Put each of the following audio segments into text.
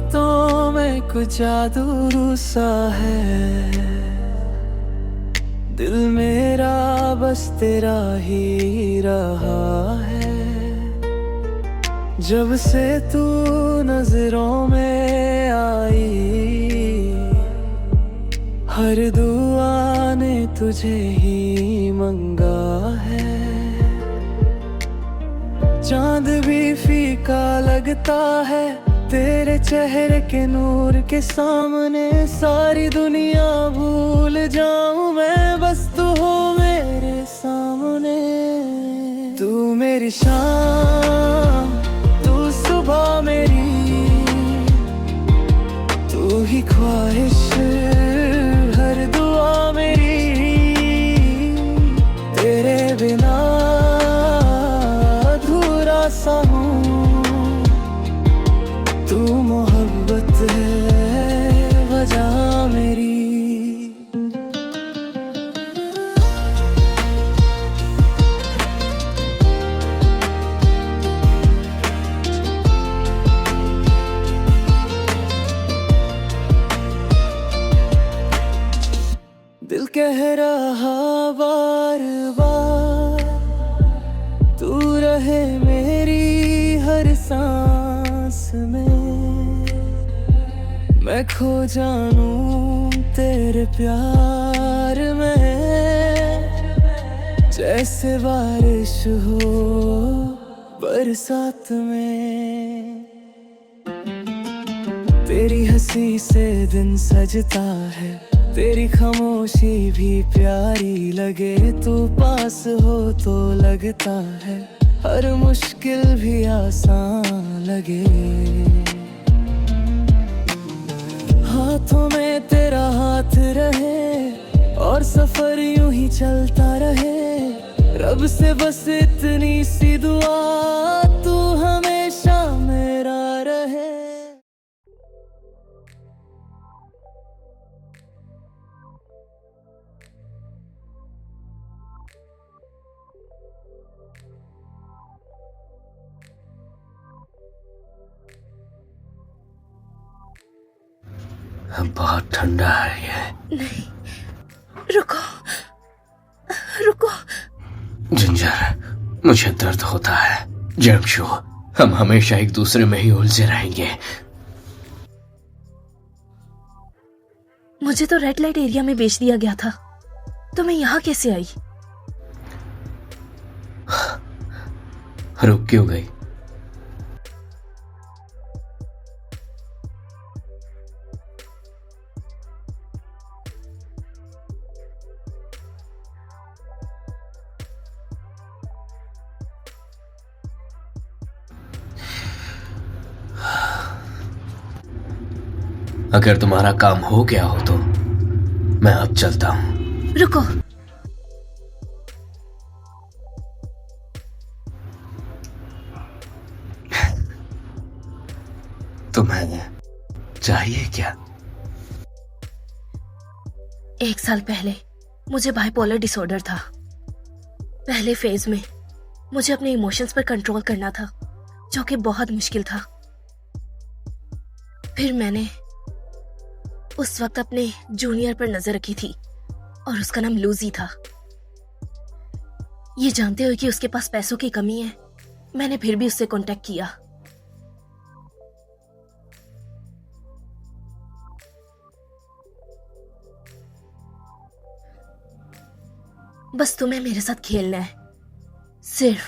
बातों में कुछ जादू सा है, दिल मेरा बस तेरा ही रहा है। जब से तू नजरों में आई, हर दुआ ने तुझे ही मंगा है। चांद भी फीका लगता है तेरे चेहरे के नूर के सामने। सारी दुनिया भूल जाऊं मैं, बस तू हो मेरे सामने। तू मेरी शाम, तू सुबह मेरी, तू ही ख्वाहिश हर दुआ मेरी। तेरे बिना अधूरा सा हूँ, तू मोहब्बत है वजह मेरी। दिल कह रहा बार बार, तू रहे मेरी हर सांस में। मैं खो जानूं तेरे प्यार में, जैसे बारिश हो बरसात में। तेरी हंसी से दिन सजता है, तेरी खामोशी भी प्यारी लगे। तू पास हो तो लगता है हर मुश्किल भी आसान लगे। हाथों में तेरा हाथ रहे और सफर यूं ही चलता रहे। रब से बस इतनी सी दुआ, तू हमेशा मेरा रहे। बहुत ठंडा है ये। नहीं, रुको रुको। जिंजर, मुझे दर्द होता है। जंगशू, हम हमेशा एक दूसरे में ही उलझे रहेंगे। मुझे तो रेड लाइट एरिया में बेच दिया गया था, तो मैं यहाँ कैसे आई? रुक क्यों गई? अगर तुम्हारा काम हो गया हो तो मैं अब चलता हूं। रुको। तुम्हें चाहिए क्या? 1 साल पहले मुझे बाइपोलर डिसऑर्डर था। पहले फेज में मुझे अपने इमोशंस पर कंट्रोल करना था, जो कि बहुत मुश्किल था। फिर मैंने उस वक्त अपने जूनियर पर नजर रखी थी और उसका नाम लूजी था। ये जानते हुए कि उसके पास पैसों की कमी है, मैंने फिर भी उससे कांटेक्ट किया। बस तुम्हें मेरे साथ खेलना है, सिर्फ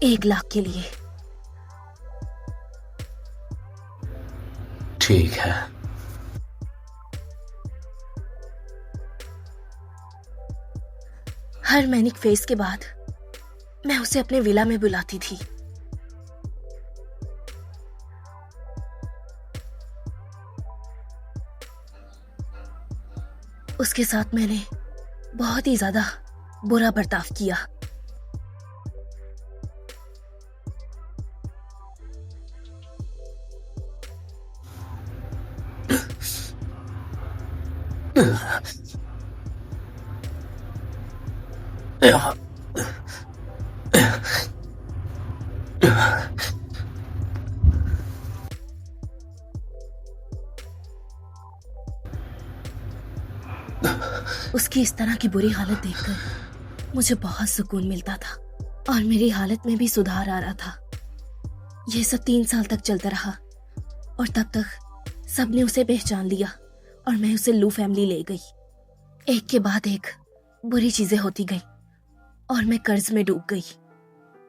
1 लाख के लिए। ठीक है। हर मैनिक फेज के बाद मैं उसे अपने विला में बुलाती थी। उसके साथ मैंने बहुत ही ज्यादा बुरा बर्ताव किया। उसकी इस तरह की बुरी हालत देखकर मुझे बहुत सुकून मिलता था और मेरी हालत में भी सुधार आ रहा था। ये सब 3 साल तक चलता रहा और तब तक सबने उसे पहचान लिया और मैं उसे लू फैमिली ले गई। एक के बाद एक बुरी चीजें होती गई और मैं कर्ज में डूब गई।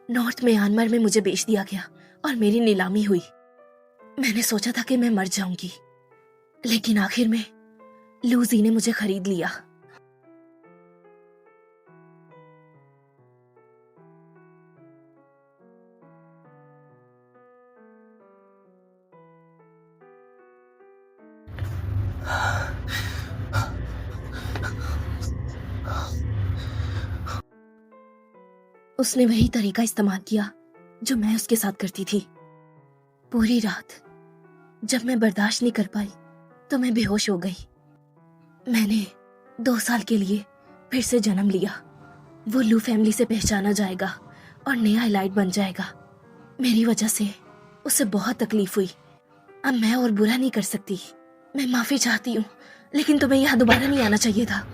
नॉर्थ म्यांमार में मुझे बेच दिया गया और मेरी नीलामी हुई। मैंने सोचा था कि मैं मर जाऊंगी, लेकिन आखिर में लूजी ने मुझे खरीद लिया। उसने वही तरीका इस्तेमाल किया जो मैं उसके साथ करती थी। पूरी रात जब मैं बर्दाश्त नहीं कर पाई तो मैं बेहोश हो गई। मैंने 2 साल के लिए फिर से जन्म लिया। वो लू फैमिली से पहचाना जाएगा और नया एलाइट बन जाएगा। मेरी वजह से उसे बहुत तकलीफ हुई। अब मैं और बुरा नहीं कर सकती। मैं माफी चाहती हूँ, लेकिन तुम्हें यहाँ दोबारा नहीं आना चाहिए था।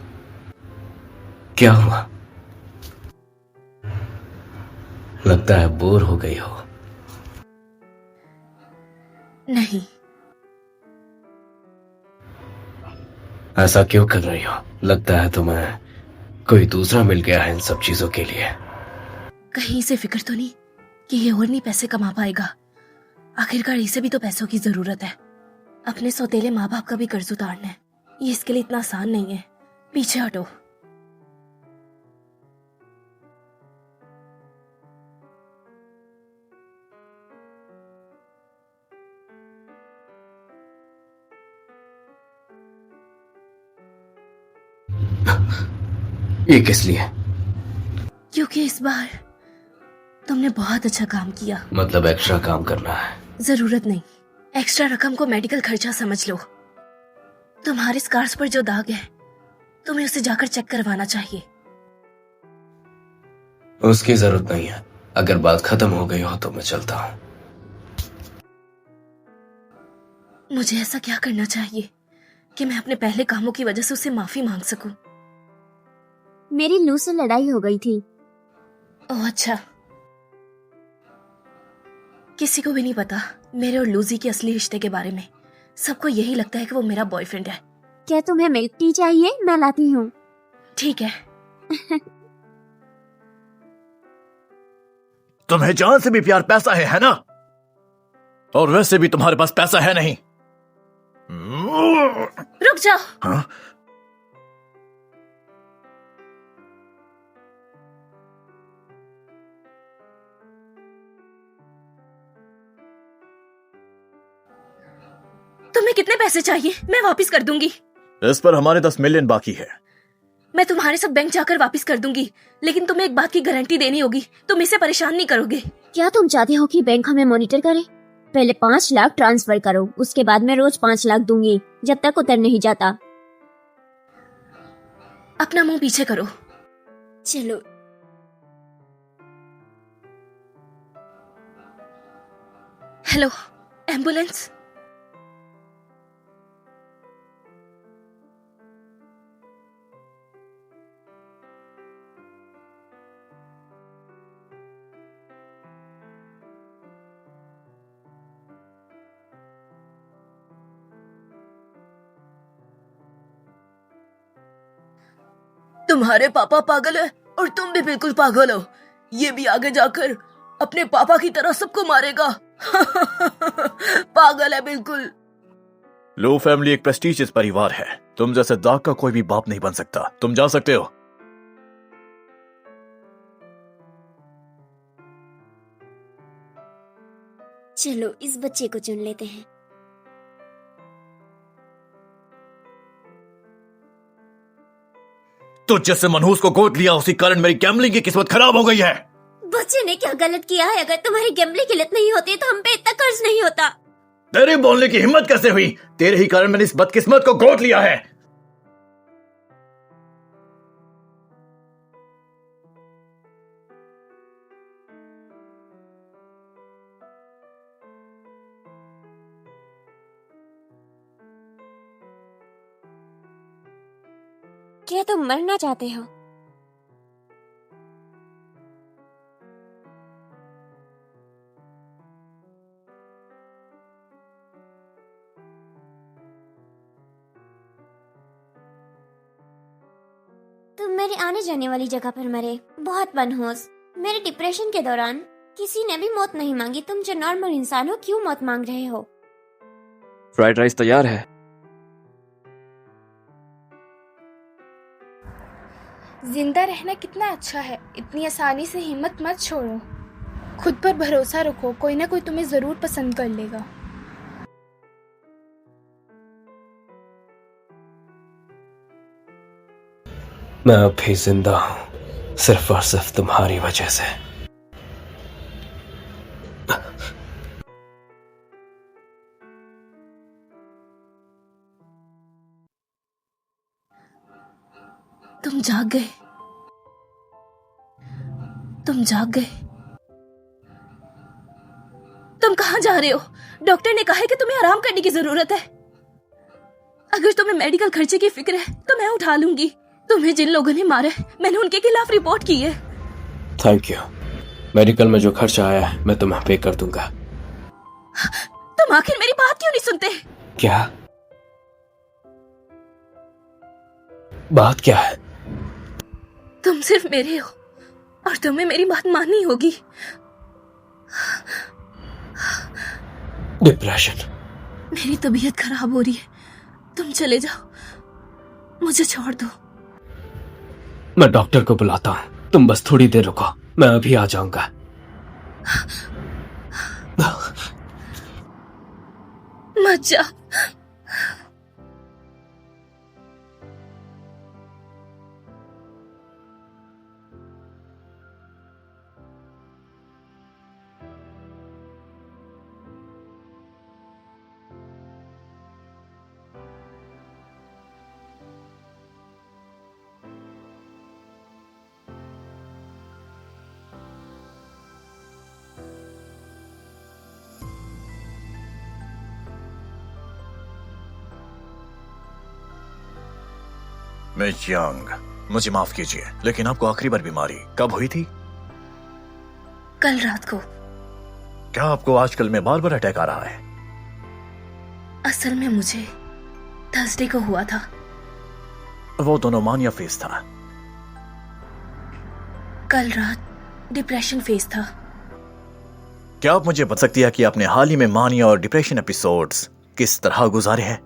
क्या हुआ? लगता है बोर हो गई हो। नहीं। ऐसा क्यों कर रही हो? लगता है तुम्हें कोई दूसरा मिल गया है इन सब चीजों के लिए। कहीं इसे फिक्र तो नहीं कि ये और नहीं पैसे कमा पाएगा? आखिरकार इसे भी तो पैसों की जरूरत है। अपने सौतेले माँ बाप का भी कर्ज उतारना है। ये इसके लिए इतना आसान नहीं है। पीछे हटो। ये किस लिए? क्योंकि इस बार तुमने बहुत अच्छा काम किया। मतलब एक्स्ट्रा काम करना है? जरूरत नहीं। एक्स्ट्रा रकम को मेडिकल खर्चा समझ लो। तुम्हारे स्कार्स पर जो दाग है, तुम्हें उसे जाकर चेक करवाना चाहिए। उसकी जरूरत नहीं है। अगर बात खत्म हो गई हो तो मैं चलता हूँ। मुझे ऐसा क्या करना चाहिए कि मैं अपने पहले कामों की वजह से उससे माफी मांग सकूं? मेरी लू से लड़ाई हो गई थी। ओह अच्छा। किसी को भी नहीं पता मेरे और लूजी के असली रिश्ते के बारे में। सबको यही लगता है कि वो मेरा बॉयफ्रेंड है। क्या तुम्हें मिल्क टी चाहिए? मैं लाती हूँ। ठीक है। तुम्हें जान से भी प्यार पैसा है ना? और वैसे भी तुम्हारे पास पैसा है नहीं। रुक जाओ। हाँ? तुम्हें कितने पैसे चाहिए? मैं वापस कर दूंगी। इस पर हमारे 10 मिलियन बाकी है। मैं तुम्हारे साथ बैंक जाकर वापस कर दूंगी, लेकिन तुम्हें एक बात की गारंटी देनी होगी। तुम इसे परेशान नहीं करोगे? क्या तुम चाहते हो कि बैंक हमें मॉनिटर करे? पहले 5 लाख ट्रांसफर करो, उसके बाद मैं रोज 5 लाख दूंगी जब तक उतर नहीं जाता। अपना मुंह पीछे करो। चलो। Hello, ambulance. तुम्हारे पापा पागल है और तुम भी बिल्कुल पागल हो। ये भी आगे जाकर अपने पापा की तरह सबको मारेगा। पागल है बिल्कुल। लो फैमिली एक प्रेस्टीजियस परिवार है। तुम जैसे दाग का कोई भी बाप नहीं बन सकता। तुम जा सकते हो। चलो इस बच्चे को चुन लेते हैं। तो जैसे मनहूस को गोद लिया उसी कारण मेरी गैम्बलिंग की किस्मत खराब हो गई है। बच्चे ने क्या गलत किया है? अगर तुम्हारी गैम्बलिंग की लत नहीं होती तो हम पे इतना कर्ज नहीं होता। तेरे बोलने की हिम्मत कैसे हुई? तेरे ही कारण मैंने इस बदकिस्मत को गोद लिया है। क्या तुम मरना चाहते हो? तुम मेरे आने जाने वाली जगह पर मरे, बहुत मनहूस। मेरे डिप्रेशन के दौरान किसी ने भी मौत नहीं मांगी। तुम जो नॉर्मल इंसान हो, क्यों मौत मांग रहे हो? फ्राइड राइस तैयार है। जिंदा रहना कितना अच्छा है। इतनी आसानी से हिम्मत मत छोड़ो। खुद पर भरोसा रखो, कोई ना कोई तुम्हें जरूर पसंद कर लेगा। मैं अब भी जिंदा हूं, सिर्फ और सिर्फ तुम्हारी वजह से। तुम जाग गए। तुम जाग गए। तुम कहाँ जा रहे हो? डॉक्टर ने कहा है कि तुम्हें आराम करने की जरूरत है। अगर तुम्हें मेडिकल खर्चे की फिक्र है तो मैं उठा लूंगी। तुम्हें जिन लोगों ने मारा है, मैंने उनके खिलाफ रिपोर्ट की है। Thank you. मेडिकल में जो खर्चा आया है मैं तुम्हें पे कर दूंगा। तुम आखिर मेरी बात क्यों नहीं सुनते? क्या बात क्या है? तुम सिर्फ मेरे हो और तुम्हें मेरी बात माननी होगी। डिप्रेशन। मेरी तबीयत खराब हो रही है। तुम चले जाओ, मुझे छोड़ दो। मैं डॉक्टर को बुलाता हूँ, तुम बस थोड़ी देर रुको, मैं अभी आ जाऊंगा। मत जा। मैं यंग, मुझे माफ कीजिए, लेकिन आपको आखिरी बार बीमारी कब हुई थी? कल रात को। क्या आपको आजकल में बार बार अटैक आ रहा है? असल में मुझे थर्सडे को हुआ था। वो दोनों मानिया फेज था। कल रात डिप्रेशन फेज था। क्या आप मुझे बता सकती है कि आपने हाल ही में मानिया और डिप्रेशन एपिसोड्स किस तरह गुजारे हैं?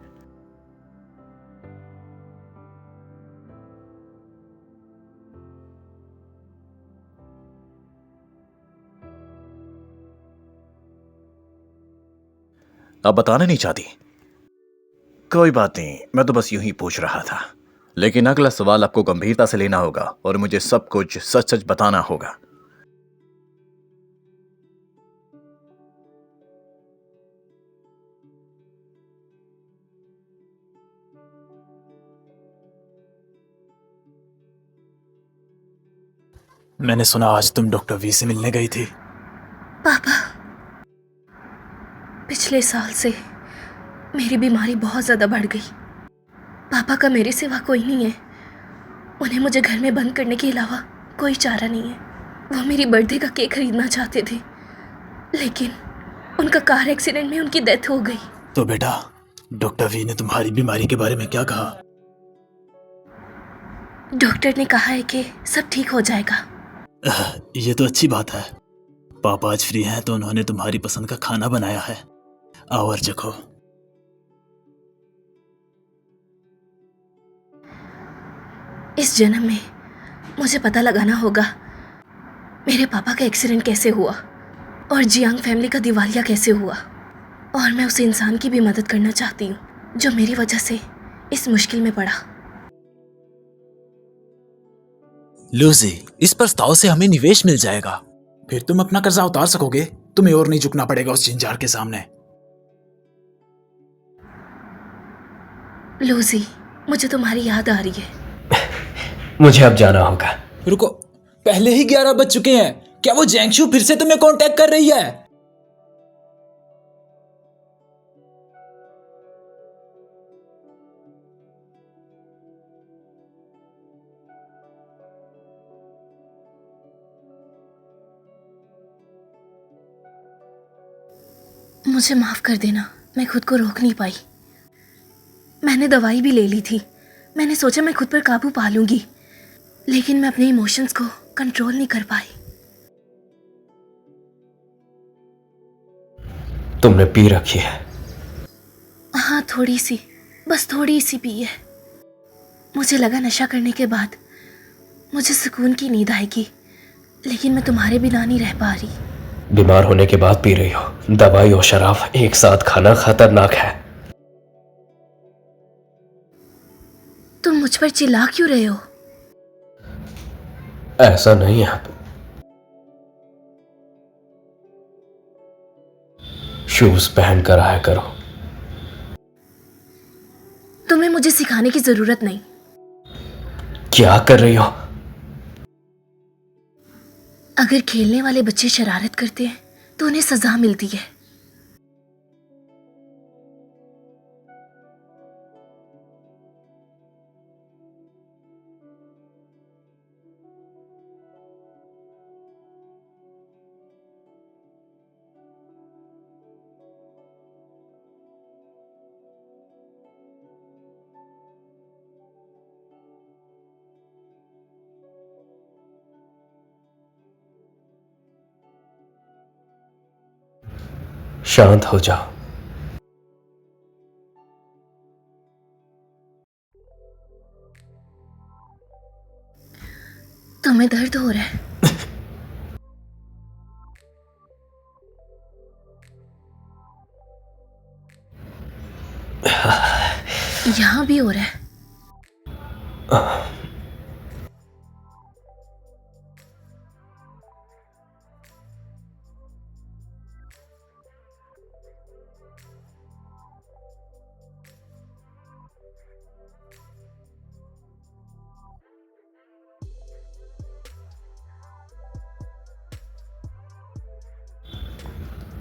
आप बताना नहीं चाहती? कोई बात नहीं, मैं तो बस यूं ही पूछ रहा था। लेकिन अगला सवाल आपको गंभीरता से लेना होगा और मुझे सब कुछ सच सच बताना होगा। मैंने सुना आज तुम डॉक्टर वी से मिलने गई थी। पापा, पिछले साल से मेरी बीमारी बहुत ज्यादा बढ़ गई। पापा का मेरे सिवा कोई नहीं है। उन्हें मुझे घर में बंद करने के अलावा कोई चारा नहीं है। वो मेरी बर्थडे का केक खरीदना चाहते थे, लेकिन उनका कार एक्सीडेंट में उनकी डेथ हो गई। तो बेटा, डॉक्टर वी ने तुम्हारी बीमारी के बारे में क्या कहा? डॉक्टर ने कहा है कि सब ठीक हो जाएगा। ये तो अच्छी बात है। पापा आज फ्री हैं तो उन्होंने तुम्हारी पसंद का खाना बनाया है। आओ और चखो। इस जन्म में मुझे पता लगाना होगा मेरे पापा का एक्सीडेंट कैसे हुआ और जियांग फैमिली का दिवालिया कैसे हुआ। और मैं उस इंसान की भी मदद करना चाहती हूँ जो मेरी वजह से इस मुश्किल में पड़ा। लूजी, इस प्रस्ताव से हमें निवेश मिल जाएगा। फिर तुम अपना कर्जा उतार सकोगे। तुम्हें और नहीं झुकना पड़ेगा उस झंझार के सामने। लूजी, मुझे तुम्हारी याद आ रही है। मुझे अब जाना होगा। रुको, पहले ही 11 बज चुके हैं। क्या वो जैंगशू फिर से तुम्हें कांटेक्ट कर रही है? मुझे माफ कर देना, मैं खुद को रोक नहीं पाई। मैंने दवाई भी ले ली थी। मैंने सोचा मैं खुद पर काबू पा लूंगी, लेकिन मैं अपने इमोशंस को कंट्रोल नहीं कर पाई। तुमने पी रखी है? हाँ, थोड़ी सी, बस थोड़ी सी पी है। मुझे लगा नशा करने के बाद मुझे सुकून की नींद आएगी, लेकिन मैं तुम्हारे बिना नहीं रह पा रही। बीमार होने के बाद पी रही हो? दवाई और शराब एक साथ खाना खतरनाक है। तुम मुझ पर चिल्ला क्यों रहे हो? ऐसा नहीं है। शूज पहन कर आया करो। तुम्हें मुझे सिखाने की जरूरत नहीं। क्या कर रही हो? अगर खेलने वाले बच्चे शरारत करते हैं तो उन्हें सजा मिलती है। शांत हो जाओ। तुम्हें दर्द हो रहा है? यहां भी हो रहा है।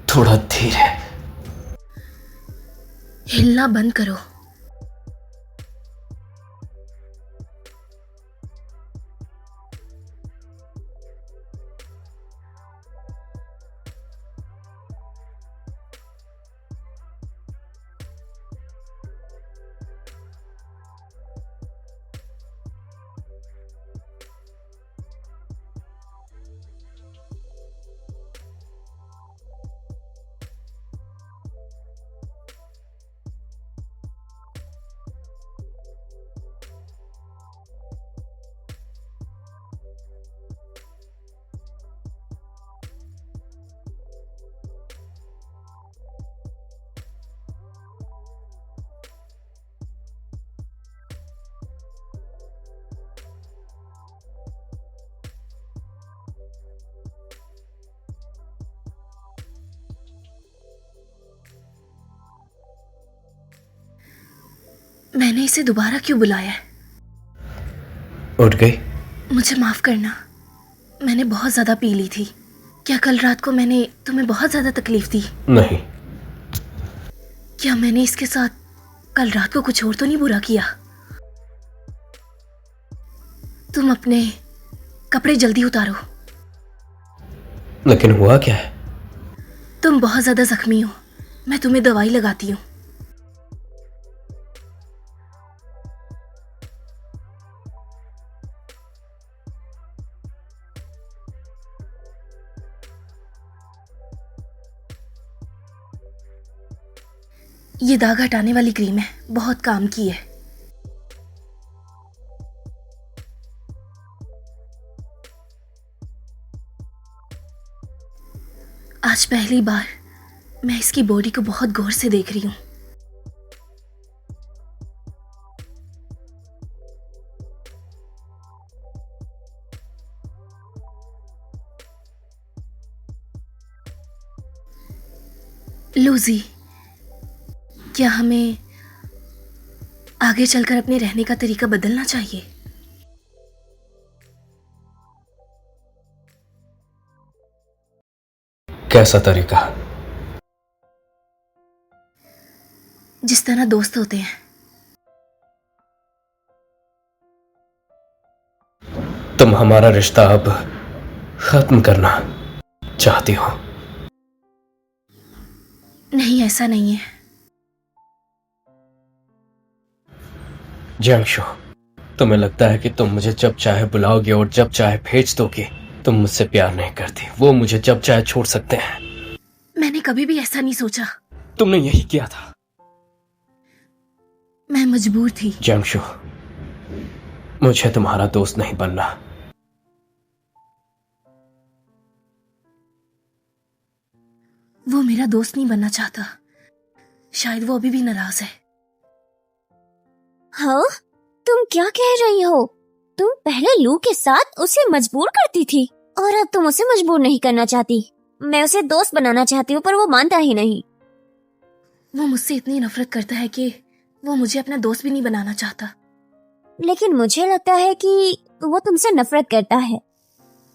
थोड़ा धीरे। हिलना बंद करो। मैंने इसे दोबारा क्यों बुलाया है? उठ गई? मुझे माफ करना, मैंने बहुत ज्यादा पी ली थी। क्या कल रात को मैंने तुम्हें बहुत ज्यादा तकलीफ दी? नहीं। क्या मैंने इसके साथ कल रात को कुछ और तो नहीं बुरा किया? तुम अपने कपड़े जल्दी उतारो। लेकिन हुआ क्या है? तुम बहुत ज्यादा जख्मी हो, मैं तुम्हें दवाई लगाती हूँ। ये दाग हटाने वाली क्रीम है, बहुत काम की है। आज पहली बार मैं इसकी बॉडी को बहुत गौर से देख रही हूँ। लूजी, क्या हमें आगे चलकर अपने रहने का तरीका बदलना चाहिए? कैसा तरीका? जिस तरह दोस्त होते हैं। तुम हमारा रिश्ता अब खत्म करना चाहती हो? नहीं, ऐसा नहीं है। जियांशु, तुम्हें लगता है कि तुम मुझे जब चाहे बुलाओगे और जब चाहे भेज दोगे। तुम मुझसे प्यार नहीं करती, वो मुझे जब चाहे छोड़ सकते हैं। मैंने कभी भी ऐसा नहीं सोचा। तुमने यही किया था। मैं मजबूर थी। जियांशु, मुझे तुम्हारा दोस्त नहीं बनना। वो मेरा दोस्त नहीं बनना चाहता। शायद वो अभी भी नाराज है। हाँ, तुम क्या कह रही हो? तुम पहले लू के साथ उसे मजबूर करती थी और अब तुम उसे मजबूर नहीं करना चाहती। मैं उसे दोस्त बनाना चाहती हूँ पर वो मानता ही नहीं। वो मुझसे इतनी नफरत करता है कि वो मुझे अपना दोस्त भी नहीं बनाना चाहता। लेकिन मुझे लगता है कि वो तुमसे नफरत करता है।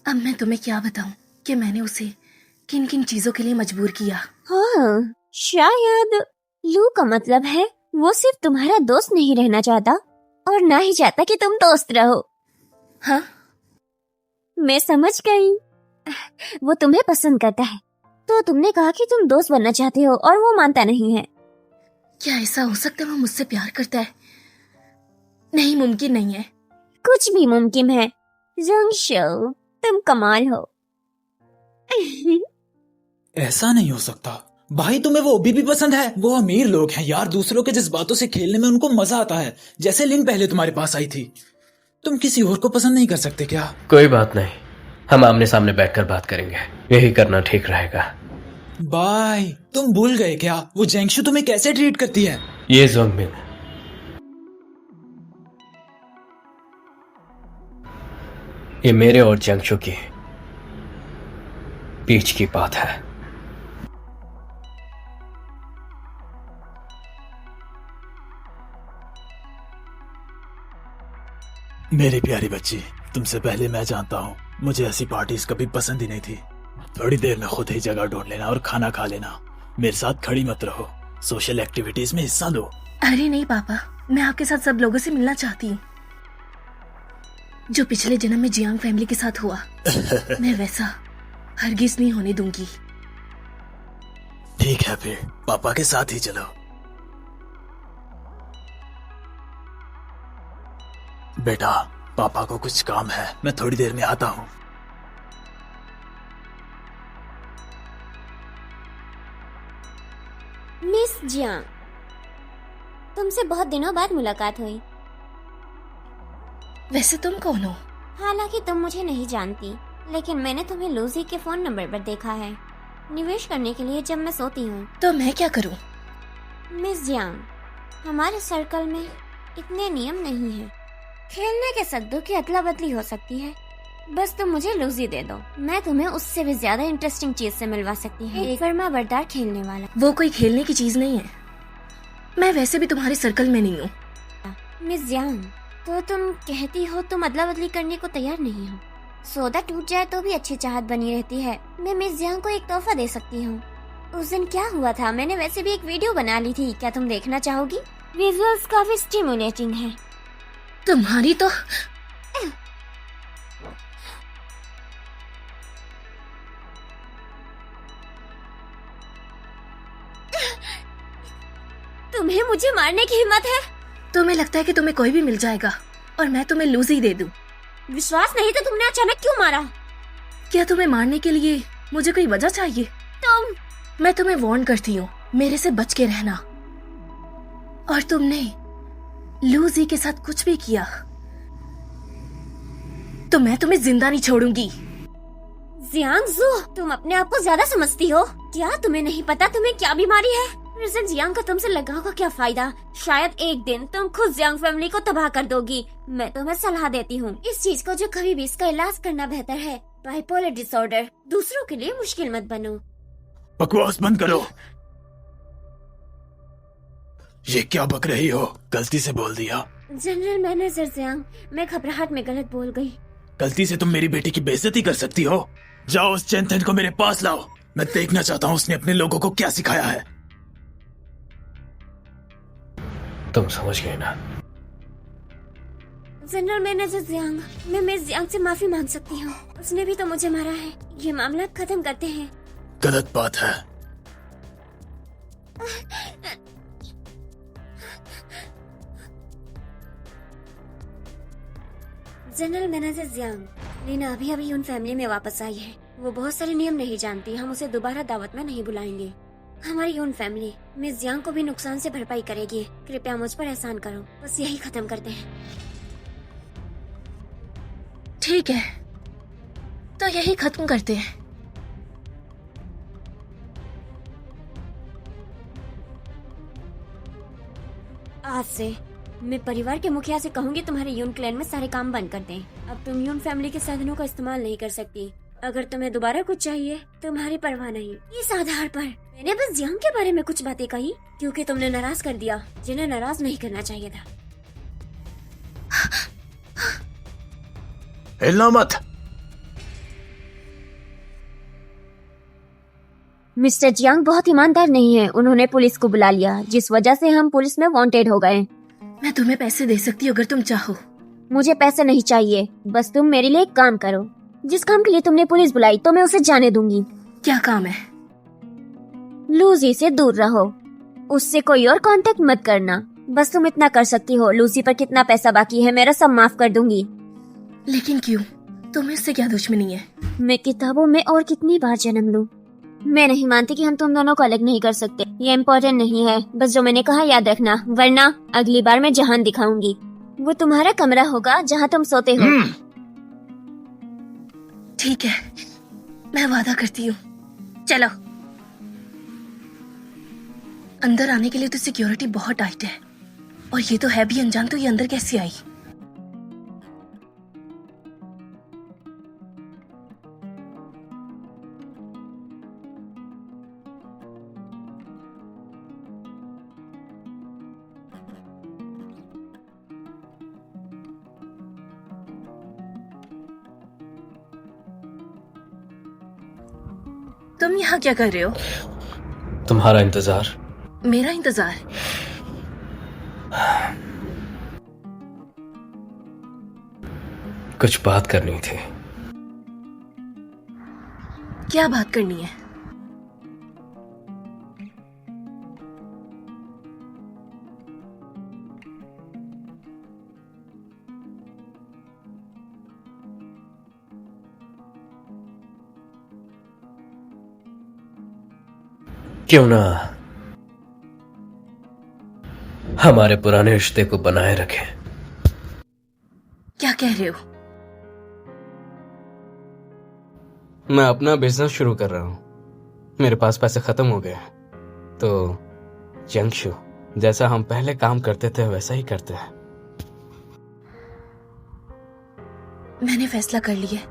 अब मैं तुम्हें क्या बताऊं कि मैंने उसे किन किन चीजों के लिए मजबूर किया। हाँ, शायद लू का मतलब है वो सिर्फ तुम्हारा दोस्त नहीं रहना चाहता और ना ही चाहता कि तुम दोस्त रहो। हाँ, मैं समझ गई। वो तुम्हें पसंद करता है तो तुमने कहा कि तुम दोस्त बनना चाहते हो और वो मानता नहीं है। क्या ऐसा हो सकता है वो मुझसे प्यार करता है? नहीं, मुमकिन नहीं है। कुछ भी मुमकिन है। जंगशो, तुम कमाल हो। ऐसा नहीं हो सकता भाई, तुम्हें वो अभी भी पसंद है? वो अमीर लोग हैं यार, दूसरों के जज्बातों से खेलने में उनको मजा आता है। जैसे लिन पहले तुम्हारे पास आई थी। तुम किसी और को पसंद नहीं कर सकते क्या? कोई बात नहीं, हम आमने सामने बैठकर बात करेंगे। यही करना ठीक रहेगा। भाई, तुम भूल गए क्या वो जेंगशु तुम्हें कैसे ट्रीट करती है? ये जोंगमिन, ये मेरे और जियांशु की बीच की बात है। मेरी प्यारी बच्ची, तुमसे पहले मैं जानता हूँ मुझे ऐसी पार्टीज कभी पसंद ही नहीं थी। थोड़ी देर में खुद ही जगह ढूंढ लेना और खाना खा लेना। मेरे साथ खड़ी मत रहो, सोशल एक्टिविटीज में हिस्सा लो। अरे नहीं पापा, मैं आपके साथ सब लोगों से मिलना चाहती हूँ। जो पिछले जन्म में जियांग फैमिली के साथ हुआ मैं वैसा हरगिज नहीं होने दूंगी। ठीक है, फिर पापा के साथ ही चलो। बेटा, पापा को कुछ काम है, मैं थोड़ी देर में आता हूँ। मिस जियांग, तुमसे बहुत दिनों बाद मुलाकात हुई। वैसे तुम कौन हो? हालांकि तुम मुझे नहीं जानती, लेकिन मैंने तुम्हें लूजी के फोन नंबर पर देखा है, निवेश करने के लिए जब मैं सोती हूँ। तो मैं क्या करूँ? मिस जियांग, हमारे सर्कल में इतने नियम नहीं है। खेलने के सद्दों की अदला बदली हो सकती है। बस तुम मुझे लूजी दे दो, मैं तुम्हें उससे भी ज्यादा इंटरेस्टिंग चीज से मिलवा सकती हूँ। एक फर्मा बरदार खेलने वाला। वो कोई खेलने की चीज नहीं है। मैं वैसे भी तुम्हारे सर्कल में नहीं हूँ। मिस जियांग, तो तुम कहती हो तुम अदला बदली करने को तैयार नहीं हो। सौदा टूट जाए तो भी अच्छी चाहत बनी रहती है। मैं मिस जियांग को एक तोहफा दे सकती हूँ। उस दिन क्या हुआ था, मैंने वैसे भी एक वीडियो बना ली थी, क्या तुम देखना चाहोगी? विजुअल्स काफी स्टिमुलेटिंग है। तुम्हारी तो तुम्हें मुझे मारने की हिम्मत है? तुम्हें लगता है कि तुम्हें कोई भी मिल जाएगा और मैं तुम्हें लूजी दे दूं? विश्वास नहीं तो तुमने अचानक क्यों मारा? क्या तुम्हें मारने के लिए मुझे कोई वजह चाहिए? मैं तुम्हें वार्न करती हूँ, मेरे से बच के रहना। और तुमने लूजी के साथ कुछ भी किया तो मैं तुम्हें जिंदा नहीं छोड़ूंगी। जियांगजू, तुम अपने आप को ज्यादा समझती हो क्या? तुम्हें नहीं पता तुम्हें क्या बीमारी है? मिर्जन जियांग का तुमसे लगाव का क्या फायदा? शायद एक दिन तुम खुद जियांग फैमिली को तबाह कर दोगी। मैं तुम्हें सलाह देती हूँ इस चीज को जो कभी भी इसका इलाज करना बेहतर है। Bipolar disorder. दूसरों के लिए मुश्किल मत बनो। बकवास बंद करो। ये क्या बक रही हो? गलती से बोल दिया। जनरल मैनेजर जियांग, मैं घबराहट में गलत बोल गई। गलती से तुम मेरी बेटी की बेइज्जती कर सकती हो? जाओ उस चेंथन को मेरे पास लाओ, मैं देखना चाहता हूँ उसने अपने लोगों को क्या सिखाया है। तुम समझ गए ना? जनरल मैनेजर जियांग, मैं मिस जियांग से माफी मांग सकती हूँ। उसने भी तो मुझे मारा है। ये मामला खत्म करते हैं। गलत बात है। जनरल मैनेजर जियांग, लीना अभी अभी उन फैमिली में वापस आई है। वो बहुत सारे नियम नहीं जानती, हम उसे दोबारा दावत में नहीं बुलाएंगे। हमारी यून फैमिली मिस जियांग को भी नुकसान से भरपाई करेगी। कृपया मुझ पर एहसान करो, बस यही खत्म करते हैं। ठीक है, तो यही खत्म करते हैं। आज से मैं परिवार के मुखिया से कहूंगी तुम्हारे यून क्लैन में सारे काम बंद कर दें। अब तुम यून फैमिली के साधनों का इस्तेमाल नहीं कर सकती। अगर तुम्हें दोबारा कुछ चाहिए तुम्हारी परवाह नहीं। इस आधार पर मैंने बस जियांग के बारे में कुछ बातें कही क्योंकि तुमने नाराज कर दिया जिन्हें नाराज नहीं करना चाहिए था। हिलना मत। मिस्टर जियांग बहुत ईमानदार नहीं है। उन्होंने पुलिस को बुला लिया, जिस वजह से हम पुलिस में वांटेड हो गए। मैं तुम्हें पैसे दे सकती हूँ अगर तुम चाहो। मुझे पैसे नहीं चाहिए, बस तुम मेरे लिए एक काम करो। जिस काम के लिए तुमने पुलिस बुलाई तो मैं उसे जाने दूंगी। क्या काम है? लूसी से दूर रहो, उससे कोई और कांटेक्ट मत करना। बस तुम इतना कर सकती हो। लूसी पर कितना पैसा बाकी है मेरा सब माफ कर दूंगी। लेकिन क्यों? तुम्हें उससे क्या दुश्मनी है? मैं किताबों में और कितनी बार जन्म लूं? मैं नहीं मानती कि हम तुम दोनों को अलग नहीं कर सकते। ये इम्पोर्टेंट नहीं है, बस जो मैंने कहा याद रखना, वरना अगली बार मैं जहान दिखाऊंगी। वो तुम्हारा कमरा होगा जहाँ तुम सोते हो। ठीक है, मैं वादा करती हूँ। चलो। अंदर आने के लिए तो सिक्योरिटी बहुत टाइट है, और ये तो है भी अनजान, तो ये अंदर कैसे आई? तुम यहाँ क्या कर रहे हो? तुम्हारा इंतजार। मेरा इंतजार? कुछ बात करनी थी। क्या बात करनी है? क्यों ना हमारे पुराने रिश्ते को बनाए रखें। क्या कह रहे हो? मैं अपना बिजनेस शुरू कर रहा हूँ। मेरे पास पैसे खत्म हो गए, तो जंगशु जैसा हम पहले काम करते थे वैसा ही करते हैं। मैंने फैसला कर लिया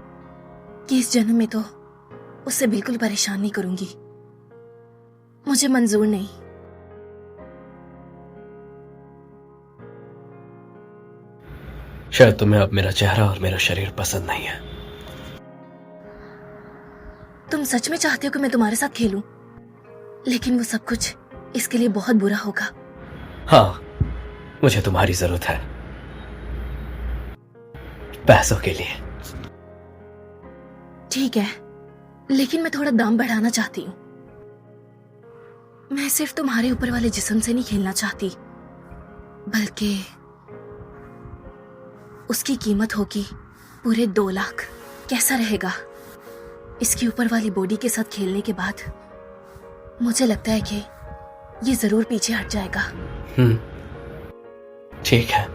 कि इस जन्म में तो उससे बिल्कुल परेशान नहीं करूंगी। मुझे मंजूर नहीं। शायद तुम्हें अब मेरा चेहरा और मेरा शरीर पसंद नहीं है। तुम सच में चाहते हो कि मैं तुम्हारे साथ खेलूं? लेकिन वो सब कुछ इसके लिए बहुत बुरा होगा। हाँ, मुझे तुम्हारी जरूरत है, पैसों के लिए। ठीक है, लेकिन मैं थोड़ा दाम बढ़ाना चाहती हूँ। मैं सिर्फ तुम्हारे ऊपर वाले जिस्म से नहीं खेलना चाहती, बल्कि उसकी कीमत होगी पूरे 2 लाख। कैसा रहेगा? इसकी ऊपर वाली बॉडी के साथ खेलने के बाद मुझे लगता है कि ये जरूर पीछे हट जाएगा। ठीक है।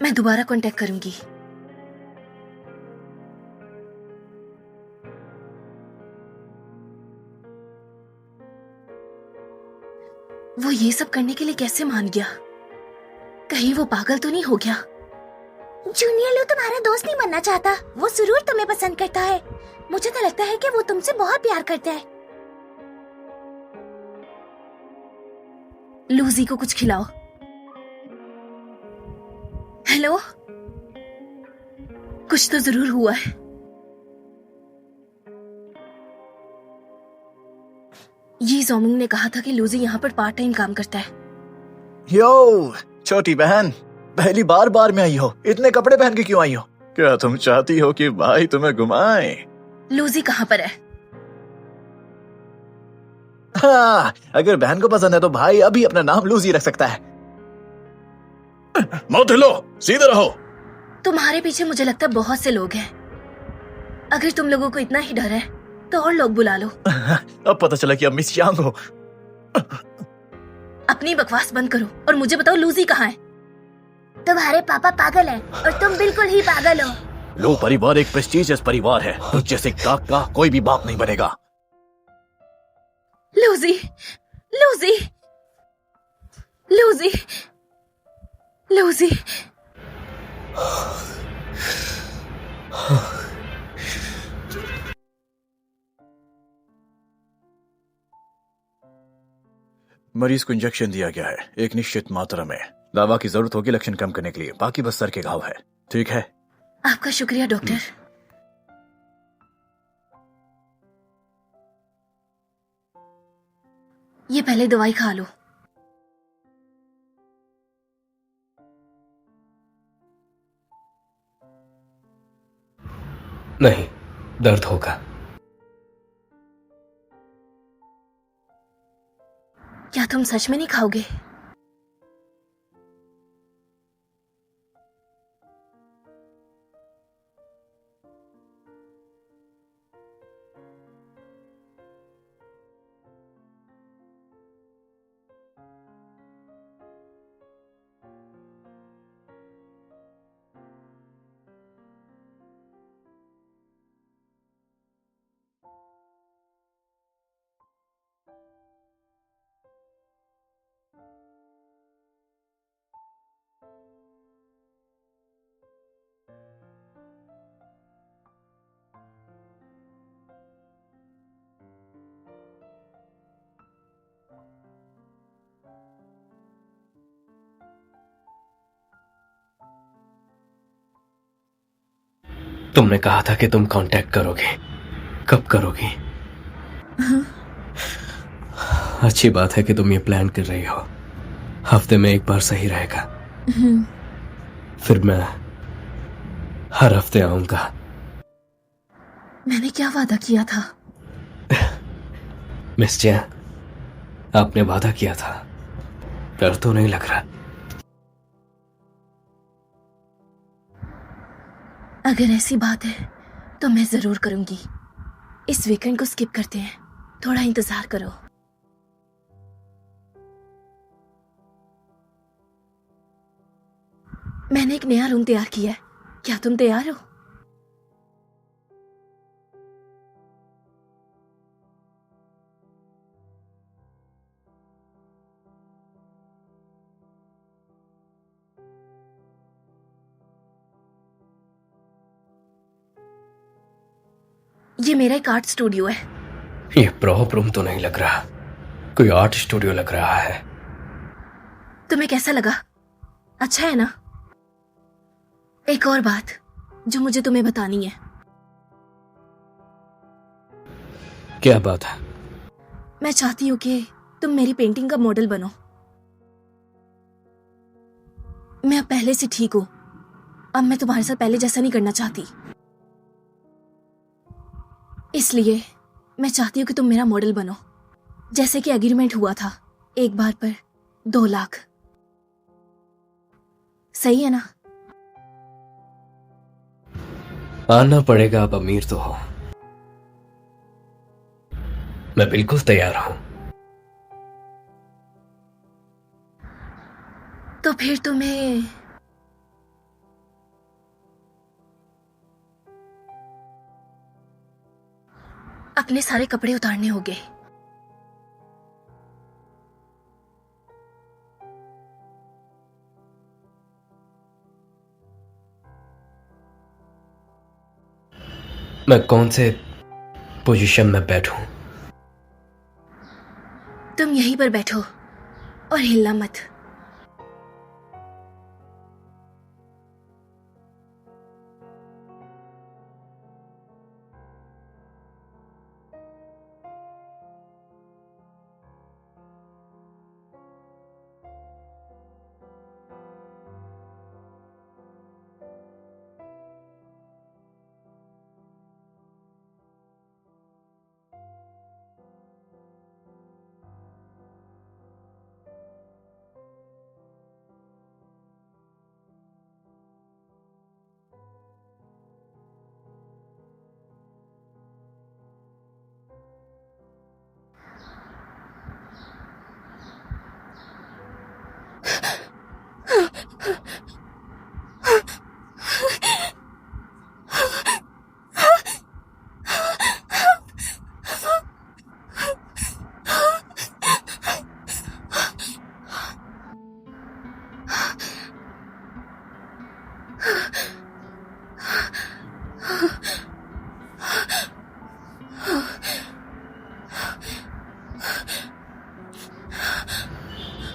मैं दोबारा कांटेक्ट करूंगी। वो ये सब करने के लिए कैसे मान गया? कहीं वो पागल तो नहीं हो गया? जूनियर लो तुम्हारा दोस्त नहीं बनना चाहता, वो जरूर तुम्हें पसंद करता है। मुझे तो लगता है कि वो तुमसे बहुत प्यार करता है। लूजी को कुछ खिलाओ। हेलो, कुछ तो जरूर हुआ है। ये जोमिंग ने कहा था कि लूजी यहाँ पर पार्ट टाइम काम करता है। यो छोटी बहन, पहली बार बार में आई हो, इतने कपड़े पहन के क्यों आई हो? क्या तुम चाहती हो कि भाई तुम्हें घुमाए? लूजी कहाँ पर है? हाँ, अगर बहन को पसंद है तो भाई अभी अपना नाम लूजी रख सकता है। मत हिलो, सीधे रहो। तुम्हारे पीछे मुझे लगता है बहुत से लोग हैं। अगर तुम लोगों को इतना ही डर है तो और लोग बुला लो। अब पता चला कि अब मिस यांग हो। अपनी बकवास बंद करो और मुझे बताओ लूजी कहाँ है? तुम्हारे पापा पागल हैं और तुम बिल्कुल ही पागल हो। लो परिवार एक प्रेस्टीजियस परिवार है, तो जैसे काक का कोई भी बाप नहीं बनेगा। लूजी, लूजी, लूजी, लूजी। मरीज को इंजेक्शन दिया गया है एक निश्चित मात्रा में। दवा की जरूरत होगी लक्षण कम करने के लिए, बाकी बस सर के घाव है। ठीक है? आपका शुक्रिया डॉक्टर। ये पहले दवाई खा लो। नहीं, दर्द होगा। क्या तुम सच में नहीं खाओगे? तुमने कहा था कि तुम कांटेक्ट करोगे, कब करोगी? अच्छी बात है कि तुम ये प्लान कर रही हो। हफ्ते में एक बार सही रहेगा। फिर मैं हर हफ्ते आऊंगा। मैंने क्या वादा किया था? मिस जैन, आपने वादा किया था। डर तो नहीं लग रहा? अगर ऐसी बात है तो मैं जरूर करूंगी। इस वीकेंड को स्किप करते हैं, थोड़ा इंतजार करो। मैंने एक नया रूम तैयार किया है, क्या तुम तैयार हो? ये मेरा एक आर्ट स्टूडियो है। ये प्रॉप रूम तो नहीं लग रहा, कोई आर्ट स्टूडियो लग रहा है। तुम्हें कैसा लगा? अच्छा है ना? एक और बात जो मुझे तुम्हें बतानी है। क्या बात है? मैं चाहती हूँ कि तुम मेरी पेंटिंग का मॉडल बनो। मैं अब पहले से ठीक हूँ। अब मैं तुम्हारे साथ पहले जैसा नहीं करना चाहती। इसलिए मैं चाहती हूँ कि तुम मेरा मॉडल बनो, जैसे कि एग्रीमेंट हुआ था, एक बार पर 2 लाख। सही है ना? आना पड़ेगा, आप अमीर तो हो। मैं बिल्कुल तैयार हूं। तो फिर तुम्हें अपने सारे कपड़े उतारने होंगे। मैं कौन से पोजीशन में बैठूं? तुम यहीं पर बैठो और हिलना मत।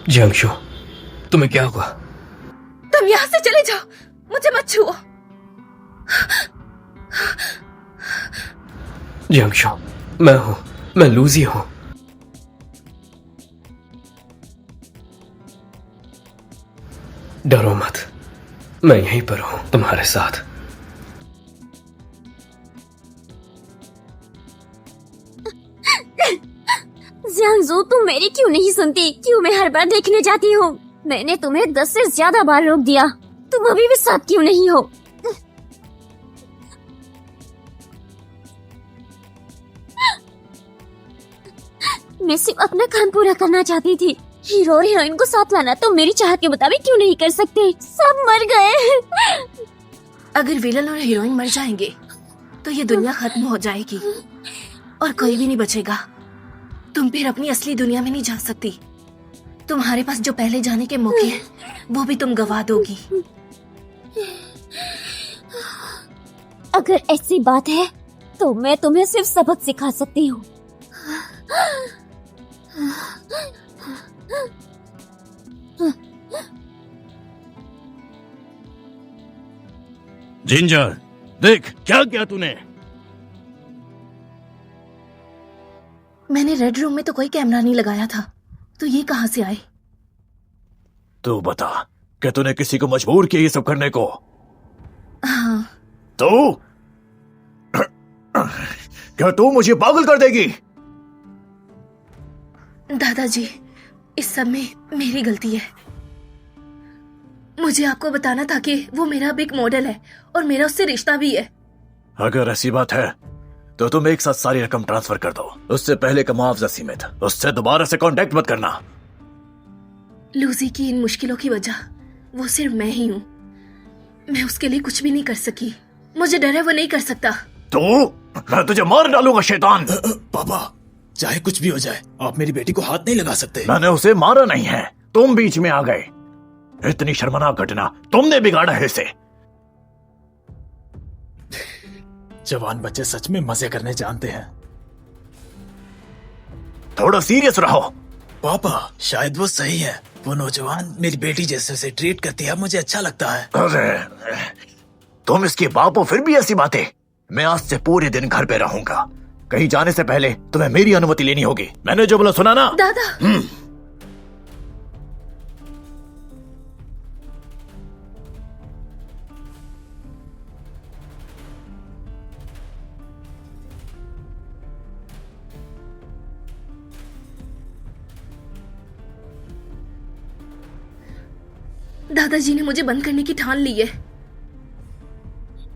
जियांगशु, तुम्हें क्या हुआ? तुम यहाँ से चले जाओ, मुझे मत छुओ। जियांगशु, मैं लूजी हूं। डरो मत, मैं यहीं पर हूं तुम्हारे साथ। जियांगजू, तुम मेरी क्यों नहीं सुनती? क्यों मैं हर बार देखने जाती हूँ? मैंने तुम्हें 10 से ज्यादा बार रोक दिया, तुम अभी भी साथ क्यों नहीं हो? मैं सिर्फ अपना काम पूरा करना चाहती थी। हीरो और हीरोइन को साथ लाना तो मेरी चाहत के मुताबिक क्यों नहीं कर सकते? सब मर गए। अगर विलन और हीरोइन मर जाएंगे तो ये दुनिया खत्म हो जाएगी और कोई भी नहीं बचेगा। तुम फिर अपनी असली दुनिया में नहीं जा सकती। तुम्हारे पास जो पहले जाने के मौके हैं वो भी तुम गवा दोगी। अगर ऐसी बात है तो मैं तुम्हें सिर्फ सबक सिखा सकती हूँ। जिंजर, देख क्या किया तूने। मैंने रेड रूम में तो कोई कैमरा नहीं लगाया था, तो ये कहाँ से आए? तू बता, क्या तूने किसी को मजबूर किया ये सब करने को? हाँ। तो क्या तू मुझे पागल कर देगी? दादाजी, इस सब में मेरी गलती है। मुझे आपको बताना था कि वो मेरा बिग मॉडल है और मेरा उससे रिश्ता भी है। अगर ऐसी बात है तो तुम एक साथ सारी रकम ट्रांसफर कर दो। उससे पहले का मुआवजा सीमित, उससे दोबारा से कांटेक्ट मत करना। लूजी की इन मुश्किलों की वजह वो सिर्फ मैं ही हूँ। मैं उसके लिए कुछ भी नहीं कर सकी। मुझे डर है वो नहीं कर सकता। तो मैं तुझे मार डालूंगा शैतान। पापा, चाहे कुछ भी हो जाए आप मेरी बेटी को हाथ नहीं लगा सकते। मैंने उसे मारा नहीं है, तुम बीच में आ गए। इतनी शर्मनाक घटना तुमने बिगाड़ा है इसे। जवान बच्चे सच में मजे करने जानते हैं। थोड़ा सीरियस रहो। पापा, शायद वो सही है। वो नौजवान मेरी बेटी जैसे उसे ट्रीट करती है, मुझे अच्छा लगता है। अरे तुम इसके बाप हो फिर भी ऐसी बातें। मैं आज से पूरे दिन घर पे रहूंगा। कहीं जाने से पहले तुम्हें मेरी अनुमति लेनी होगी। मैंने जो बोला सुना ना? दादा। दादाजी ने मुझे बंद करने की ठान ली है।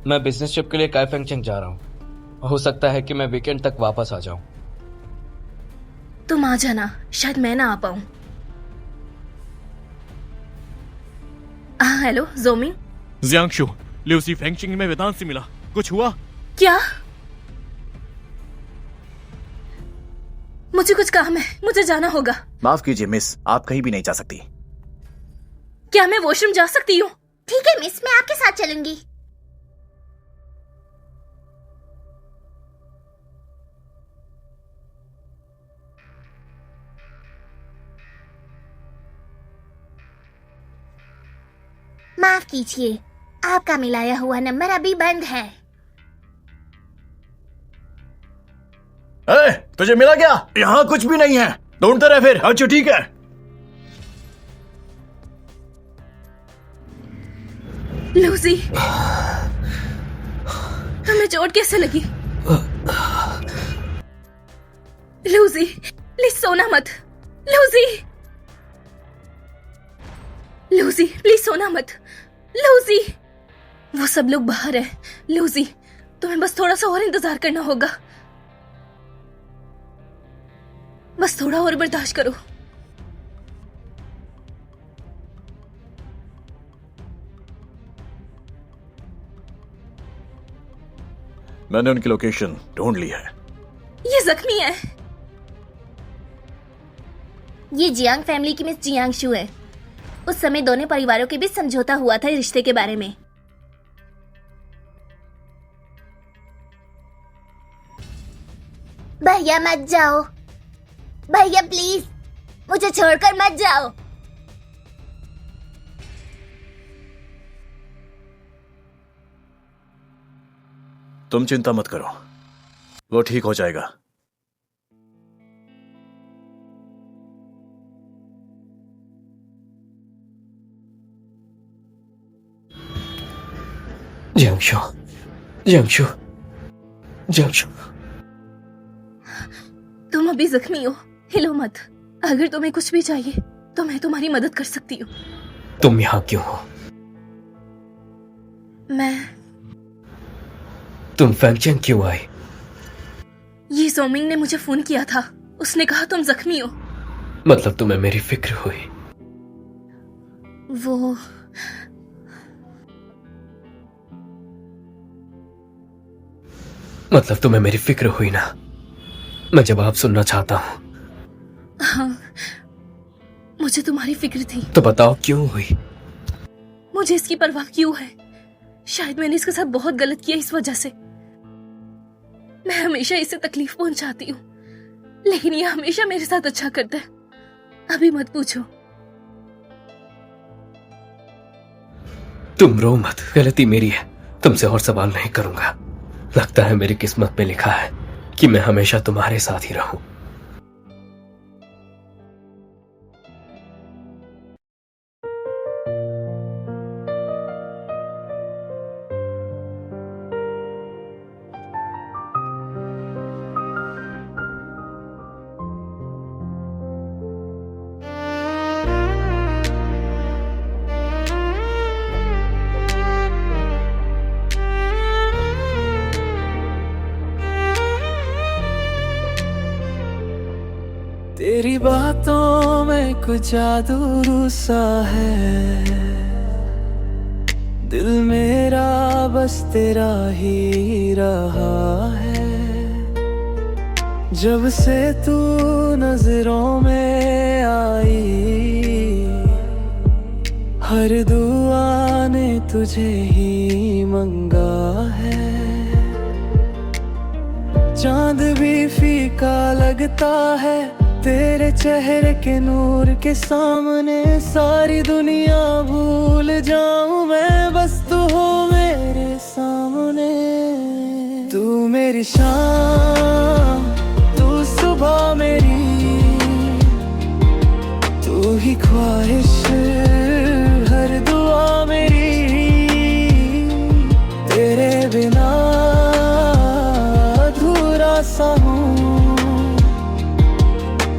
मैं बिजनेस ट्रिप के लिए काइफेंगचेंग जा रहा हूँ। हो सकता है कि मैं वीकेंड तक वापस आ जाऊं। तुम आ जाना, शायद मैं ना आ पाऊं। हाँ, हेलो जोमिंग। जियांगशु, ल्यूसी फेंगचिंग में वेदांत से मिला, कुछ हुआ? क्या? मुझे कुछ काम है, मुझे जाना होगा। माफ कीजिए मिस, आप कहीं भी नहीं जा सकती। क्या मैं वॉशरूम जा सकती हूँ? ठीक है मिस, मैं आपके साथ चलूंगी। माफ कीजिए, आपका मिलाया हुआ नंबर अभी बंद है। तुझे मिला क्या? यहाँ कुछ भी नहीं है, ढूंढते रहे फिर। अच्छा ठीक है। लूसी, तुम्हें चोट कैसे लगी? लूसी, प्लीज सोना मत। लूसी, लूसी, प्लीज सोना मत। लूसी, वो सब लोग बाहर हैं। लूसी, तुम्हें बस थोड़ा सा और इंतजार करना होगा। बस थोड़ा और बर्दाश्त करो। मैंने उनकी लोकेशन ढूंढ ली है। ये जख्मी है। ये जियांग फैमिली की मिस जियांगशु है। उस समय दोनों परिवारों के बीच समझौता हुआ था रिश्ते के बारे में। भैया मत जाओ, भैया प्लीज मुझे छोड़कर मत जाओ। तुम चिंता मत करो, वो ठीक हो जाएगा। जियांशु, जियांशु, जियांशु, तुम अभी जख्मी हो, हिलो मत। अगर तुम्हें कुछ भी चाहिए तो मैं तुम्हारी मदद कर सकती हूँ। तुम यहाँ क्यों हो? तुम फैंगचेंग क्यों आई? ये सोमिंग ने मुझे फोन किया था, उसने कहा तुम जख्मी हो। मतलब तुम्हें मेरी फिक्र हुई? वो मतलब तुम्हें मेरी फिक्र हुई ना? मैं जवाब सुनना चाहता हूँ। हाँ, मुझे तुम्हारी फिक्र थी। तो बताओ क्यों हुई? मुझे इसकी परवाह क्यों है? शायद मैंने इसके साथ बहुत गलत किया, इस वजह से। मैं हमेशा इसे तकलीफ पहुंचाती हूँ, लेकिन ये हमेशा मेरे साथ अच्छा करता है। अभी मत पूछो। तुम रो मत, गलती मेरी है। तुमसे और सवाल नहीं करूंगा। लगता है मेरी किस्मत में लिखा है कि मैं हमेशा तुम्हारे साथ ही रहूं। तेरी बातों में कुछ जादू सा है, दिल मेरा बस तेरा ही रहा है। जब से तू नजरों में आई, हर दुआ ने तुझे ही मंगा है। चांद भी फीका लगता है तेरे चेहरे के नूर के सामने। सारी दुनिया भूल जाऊं मैं, बस तू हो मेरे सामने। तू मेरी शाम, तू सुबह मेरी, तू ही ख्वाहिश, हर दुआ मेरी। तेरे बिना अधूरा सा हूँ,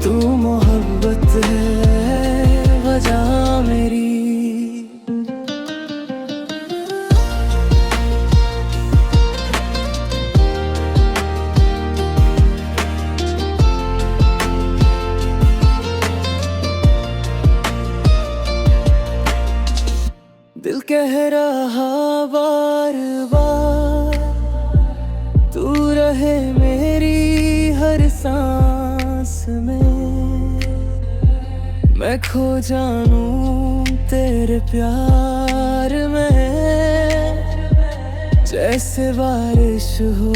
तू मोहब्बत है वजह मेरी। दिल कह रहा बार बार, तू रहे मेरी हर सांस में। मैं खो जानूं तेरे प्यार में, जैसे बारिश हो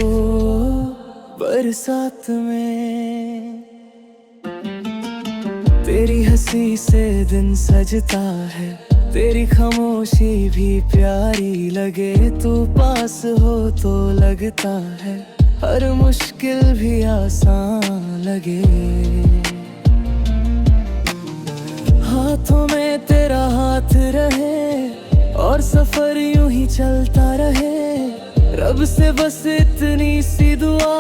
बरसात में। तेरी हंसी से दिन सजता है, तेरी खामोशी भी प्यारी लगे। तू पास हो तो लगता है हर मुश्किल भी आसान लगे। हाथों में तेरा हाथ रहे और सफर यूं ही चलता रहे। रब से बस इतनी सी दुआ